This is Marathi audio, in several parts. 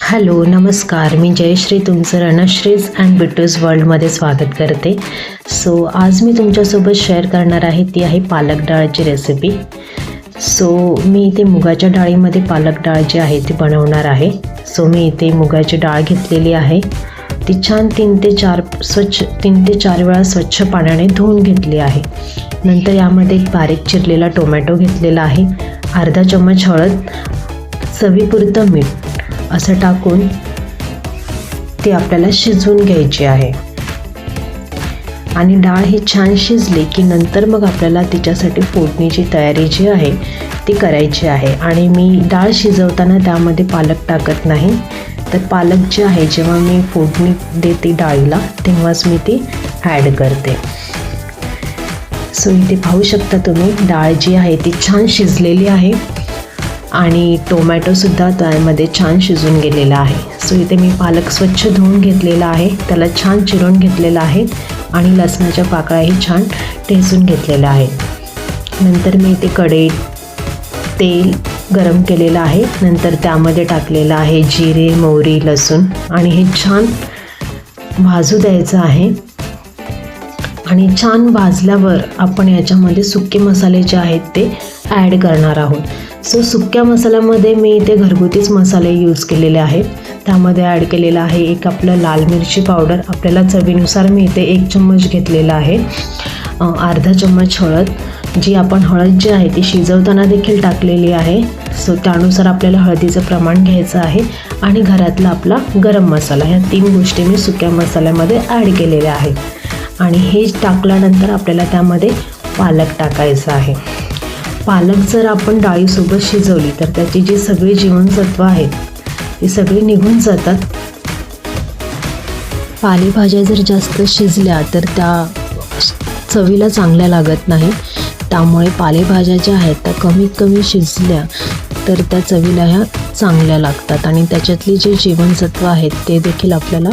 हॅलो नमस्कार, मी जयश्री तुमचं रणश्रीज अँड बिटूज वर्ल्डमध्ये स्वागत करते. सो आज मी तुमच्यासोबत शेअर करणार आहे ती आहे पालक डाळची रेसिपी. सो मी इथे मुगाच्या डाळीमध्ये पालक डाळ जी आहे ती बनवणार आहे. सो मी इथे मुगाची डाळ घेतलेली आहे. ती छान 3 ते 4 वेळा स्वच्छ पाण्याने धुवून घेतली आहे. नंतर यामध्ये एक बारीक चिरलेला टोमॅटो घेतलेला आहे. अर्धा चम्मच हळद, चवीपुरतं मीठ असं टाकून ती आपल्याला शिजवून घ्यायची आहे. आणि डाळ ही छान शिजली की नंतर मग आपल्याला तिच्यासाठी फोडणीची तयारी जी आहे ती करायची आहे. आणि मी डाळ शिजवताना त्यामध्ये पालक टाकत नाही, तर पालक जे आहे जेव्हा मी फोडणी देते डाळीला तेव्हाच मी ती ॲड करते. सो इथे पाहू शकता तुम्ही डाळ जी आहे ती छान शिजलेली आहे आणि टोमॅटोसुद्धा त्यामध्ये छान शिजून गेलेला आहे. सो इथे मी पालक स्वच्छ धुवून घेतलेला आहे, त्याला छान चिरून घेतलेला आहे आणि लसणाच्या पाकळ्याही छान ठेचून घेतलेल्या आहेत. नंतर मी इथे कढईत तेल गरम केलेलं आहे. नंतर त्यामध्ये टाकलेलं आहे जिरे, मोहरी, लसूण आणि हे छान भाजू द्यायचं आहे. आणि छान भाजल्यावर आपण याच्यामध्ये सुके मसाले जे आहेत ते ॲड करणार आहोत. सो सुक्या मसाल्यामध्ये मी इथे घरगुतीच मसाले यूज केलेले आहेत. त्यामध्ये ॲड केलेलं आहे एक आपलं लाल मिरची पावडर, आपल्याला चवीनुसार मी इथे 1 चम्मच घेतलेला आहे. अर्धा चम्मच हळद, जी आपण हळद जी आहे ती शिजवताना देखील टाकलेली आहे. सो त्यानुसार आपल्याला हळदीचं प्रमाण घ्यायचं आहे. आणि घरातला आपला गरम मसाला, ह्या 3 गोष्टी मी सुक्या मसाल्यामध्ये ॲड केलेल्या आहेत. आणि हे टाकल्यानंतर आपल्याला त्यामध्ये पालक टाकायचं आहे. पालक जर आपण डाळीसोबत शिजवली तर त्याची जी सगळी जीवनसत्व आहेत ती सगळी निघून जातात. पालेभाज्या जर जास्त शिजल्या तर त्या चवीला चांगल्या लागत नाही. त्यामुळे पालेभाज्या ज्या आहेत त्या कमीत कमी शिजल्या तर त्या चवीला ह्या चांगल्या लागतात आणि त्याच्यातली जी जीवनसत्व आहेत ते देखील आपल्याला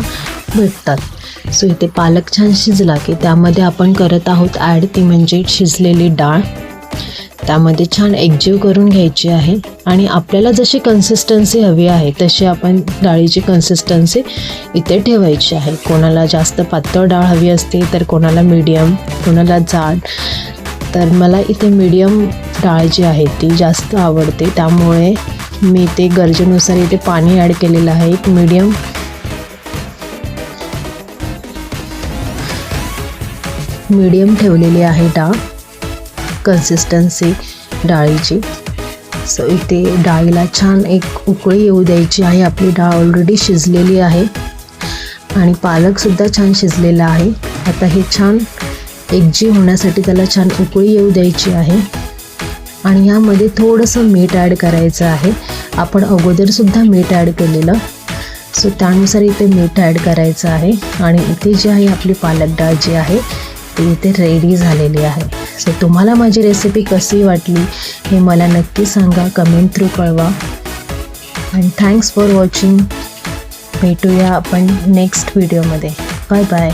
भेटतात. सो इथे पालक छान शिजला की त्यामध्ये आपण करत आहोत ॲड ती म्हणजे शिजलेली डाळ. त्यामध्ये छान एकजीव करून घ्यायची आहे. आणि आपल्याला जशी कन्सिस्टन्सी हवी आहे तशी आपण डाळीची कन्सिस्टन्सी इथे ठेवायची आहे. कोणाला जास्त पातळ डाळ हवी असते तर कोणाला मीडियम, कोणाला जाड. तर मला इथे मीडियम डाळ जी आहे ती जास्त आवडते, त्यामुळे मी ते गरजेनुसार इथे पाणी ॲड केलेलं आहे. एक मीडियम ठेवलेली आहे डाळ कन्सिस्टन्सी डाळीची. सो इथे डाळीला छान एक उकळी येऊ द्यायची आहे. आपली डाळ ऑलरेडी शिजलेली आहे आणि पालकसुद्धा छान शिजलेला आहे. आता हे छान एकजीव होण्यासाठी त्याला छान उकळी येऊ द्यायची आहे. आणि यामध्ये थोडंसं मीठ ॲड करायचं आहे. आपण अगोदरसुद्धा मीठ ॲड केलेलं, सो त्यानुसार इथे मीठ ॲड करायचं आहे. आणि इथे जी आहे आपली पालक डाळ जी आहे ती इथे रेडी झालेली आहे. सो तुम्हाला माझी रेसिपी कशी वाटली हे मला नक्की सांगा, कमेंट थ्रू कळवा. And thanks for watching. भेटूया आपण नेक्स्ट व्हिडिओमध्ये. Bye bye.